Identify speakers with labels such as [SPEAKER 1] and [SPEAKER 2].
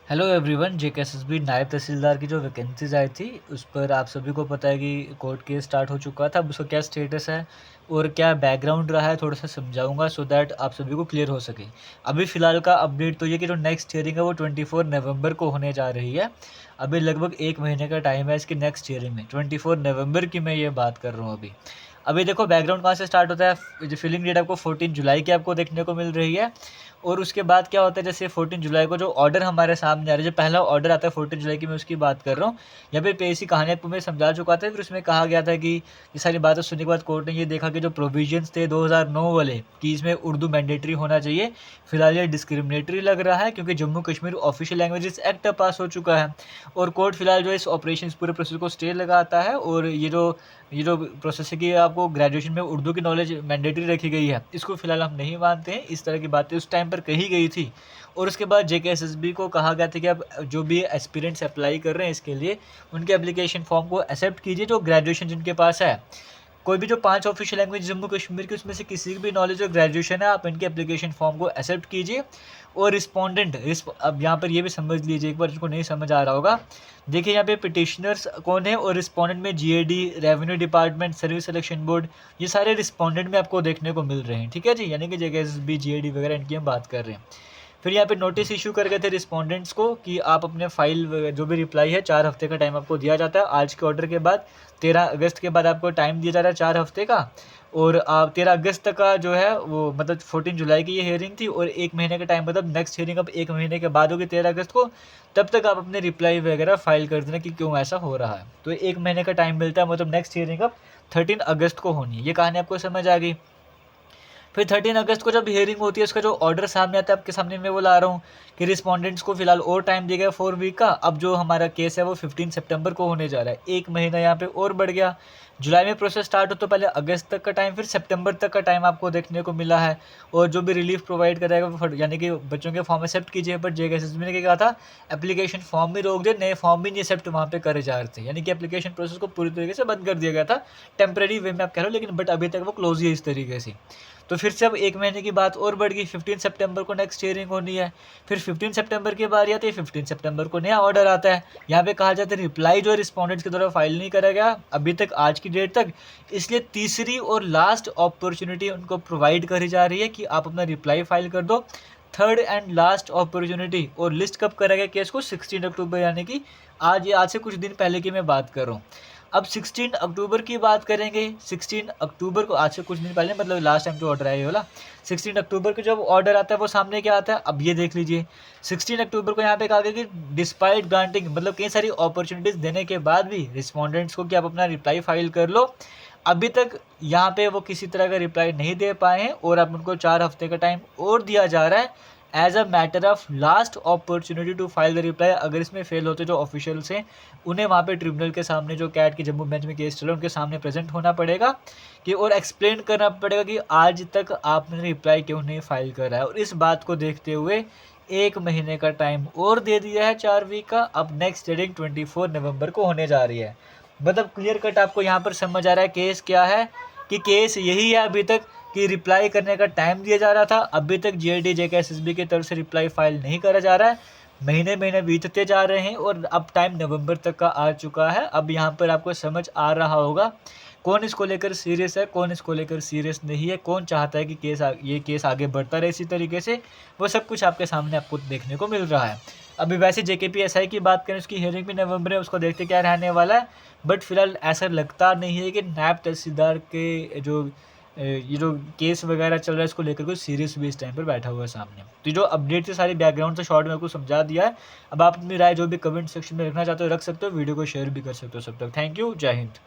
[SPEAKER 1] Hello everyone, JKSSB नायब तहसीलदार की जो वैकेंसीज आई थी उस पर आप सभी को पता है कि कोर्ट केस स्टार्ट हो चुका था। अब उसका क्या स्टेटस है और क्या बैकग्राउंड रहा है थोड़ा सा समझाऊंगा सो दैट आप सभी को क्लियर हो सके। अभी फ़िलहाल का अपडेट तो ये कि जो नेक्स्ट हियरिंग है वो 24 नवंबर को होने जा रही है। अभी लगभग एक महीने का टाइम है इसकी नेक्स्ट हियरिंग में। 24 नवंबर की मैं ये बात कर रहा हूँ। अभी देखो बैकग्राउंड कहाँ से स्टार्ट होता है। जो फिलिंग डेट आपको 14 जुलाई की आपको देखने को मिल रही है। और उसके बाद क्या होता है, जैसे 14 जुलाई को जो ऑर्डर हमारे सामने आ रहा है, जो पहला ऑर्डर आता है 14 जुलाई की, मैं उसकी बात कर रहा हूँ। यहाँ पे पेशी कहानी आपको मैं समझा चुका था। फिर उसमें कहा गया था कि ये सारी बातें सुनने के बाद कोर्ट ने ये देखा कि जो प्रोविजंस थे 2009 वाले कि इसमें उर्दू मैंडेटरी होना चाहिए, फिलहाल ये डिस्क्रिमिनेटरी लग रहा है क्योंकि Jammu Kashmir official languages act पास हो चुका है। और कोर्ट फिलहाल जो है इस ऑपरेशन पूरे प्रोसेस को स्टे लगाता है। और ये जो प्रोसेस है कि आपको ग्रेजुएशन में उर्दू की नॉलेज मैंडेटरी रखी गई है, इसको फिलहाल हम नहीं मानते हैं। इस तरह की बातें उस टाइम पर कही गई थी। और उसके बाद जेकेएसएसबी को कहा गया था कि अब जो भी एस्पिरेंट्स अप्लाई कर रहे हैं इसके लिए, उनके एप्लीकेशन फॉर्म को एक्सेप्ट कीजिए जो ग्रेजुएशन जिनके पास है। कोई भी जो 5 ऑफिशियल लैंग्वेज जम्मू कश्मीर की, उसमें से किसी की भी नॉलेज और ग्रेजुएशन है, आप इनके एप्लीकेशन फॉर्म को एक्सेप्ट कीजिए। और रिस्पोंडेंट अब यहाँ पर ये भी समझ लीजिए एक बार, जिनको नहीं समझ आ रहा होगा, देखिए यहाँ पे पिटिशनर्स कौन है और रिस्पोंडेंट में GAD, revenue department, service selection board, ये सारे रिस्पोंडेंट में आपको देखने को मिल रहे हैं। ठीक है जी, यानी कि जेकेएसएसबी, जीएडी वगैरह इनकी हम बात कर रहे हैं। फिर यहाँ पे नोटिस इशू कर गए थे रिस्पोंडेंट्स को कि आप अपने फाइल जो भी रिप्लाई है 4 हफ्ते का टाइम आपको दिया जाता है। आज के ऑर्डर के बाद 13 अगस्त के बाद आपको टाइम दिया जा रहा है 4 हफ्ते का। और आप 13 अगस्त तक का जो है वो मतलब 14 जुलाई की ये हियरिंग थी और एक महीने का टाइम, मतलब नेक्स्ट हियरिंग अब एक महीने के बाद होगी 13 अगस्त को। तब तक आप अपने रिप्लाई वगैरह फाइल कर देना कि क्यों ऐसा हो रहा है। तो एक महीने का टाइम मिलता है, मतलब नेक्स्ट हियरिंग अब 13 अगस्त को होनी है। ये कहानी आपको समझ आ गई। फिर 13 अगस्त को जब हियरिंग होती है, उसका जो ऑर्डर सामने आता है आपके सामने मैं वो ला रहा हूँ कि रिस्पोंडेंट्स को फिलहाल और टाइम दिया गया 4 वीक का। अब जो हमारा केस है वो 15 सितंबर को होने जा रहा है। एक महीना यहाँ पे और बढ़ गया। जुलाई में प्रोसेस स्टार्ट हो तो पहले अगस्त तक का टाइम, फिर सितंबर तक का टाइम आपको देखने को मिला है। और जो भी रिलीफ प्रोवाइड कराएगा, यानी कि बच्चों के फॉर्म एक्सेप्ट कीजिए, बट जेकेएसएसबी ने क्या कहा था, एप्लीकेशन फॉर्म भी रोक दिए, नए फॉर्म भी नहीं एक्सेप्ट वहाँ पे करे जा रहे थे। यानी कि एप्लीकेशन प्रोसेस को पूरी तरीके से बंद कर दिया गया था, टेम्प्रेरी वे में आप कह रहे हो, लेकिन बट अभी तक वो क्लोज ही है इस तरीके से। तो फिर से अब एक महीने की बात और बढ़ गई। 15 सितंबर को नेक्स्ट हियरिंग होनी है। फिर 15 सितंबर की बारी आती है। 15 सितंबर को नया ऑर्डर आता है। यहाँ पे कहा जाता है रिप्लाई जो है रिस्पोंडेंट्स की तरफ फाइल नहीं करा गया अभी तक, आज की डेट तक, इसलिए तीसरी और लास्ट अपॉर्चुनिटी उनको प्रोवाइड करी जा रही है कि आप अपना रिप्लाई फाइल कर दो। Third and last opportunity. और लिस्ट कब करेगा केस को? 16 अक्टूबर, यानी कि आज से कुछ दिन पहले की मैं बात कर रहा हूँ। अब 16 अक्टूबर की बात करेंगे। 16 अक्टूबर को, आज से कुछ दिन पहले, मतलब लास्ट टाइम जो ऑर्डर आया ये वाला, 16 अक्टूबर को जब ऑर्डर आता है वो सामने क्या आता है, अब ये देख लीजिए। 16 अक्टूबर को यहाँ पे कहा गया कि डिस्पाइट ग्रांटिंग, मतलब कई सारी अपॉर्चुनिटीज़ देने के बाद भी रिस्पोंडेंट्स को कि आप अपना रिप्लाई फाइल कर लो, अभी तक यहाँ पे वो किसी तरह का रिप्लाई नहीं दे पाए हैं। और अब उनको 4 हफ्ते का टाइम और दिया जा रहा है as a matter of last opportunity to file the reply. अगर इसमें फेल होते जो ऑफिशियल्स हैं, उन्हें वहाँ पे ट्रिब्यूनल के सामने, जो कैट के जम्मू बेंच में केस चला, उनके सामने प्रेजेंट होना पड़ेगा कि और एक्सप्लेन करना पड़ेगा कि आज तक आपने रिप्लाई क्यों नहीं फाइल करा है। और इस बात को देखते हुए एक महीने का टाइम और दे दिया है 4 वीक का। अब नेक्स्ट हियरिंग 24 नवंबर को होने जा रही है। मतलब क्लियर कट आपको यहाँ पर समझ आ रहा है केस क्या है, कि केस यही है अभी तक कि रिप्लाई करने का टाइम दिया जा रहा था, अभी तक जीएडी जेकेएसएसबी की तरफ से रिप्लाई फाइल नहीं करा जा रहा है। महीने महीने बीतते जा रहे हैं और अब टाइम नवंबर तक का आ चुका है। अब यहाँ पर आपको समझ आ रहा होगा कौन इसको लेकर सीरियस है, कौन इसको लेकर सीरियस नहीं है, कौन चाहता है कि ये केस आगे बढ़ता रहे इसी तरीके से। वो सब कुछ आपके सामने आपको देखने को मिल रहा है। अभी वैसे जेकेपीएसआई की बात करें, उसकी हियरिंग भी नवंबर में, उसको देखते क्या रहने वाला है। बट फिलहाल ऐसा लगता नहीं है कि नायब तहसीलदार के ये जो केस वगैरह चल रहा है इसको लेकर कोई सीरियस भी इस टाइम पर बैठा हुआ है सामने। तो जो अपडेट से सारी बैकग्राउंड से शॉर्ट में आपको समझा दिया है। अब आप अपनी राय जो भी कमेंट सेक्शन में रखना चाहते हो रख सकते हो, वीडियो को शेयर भी कर सकते हो। सब तक थैंक यू, जय हिंद।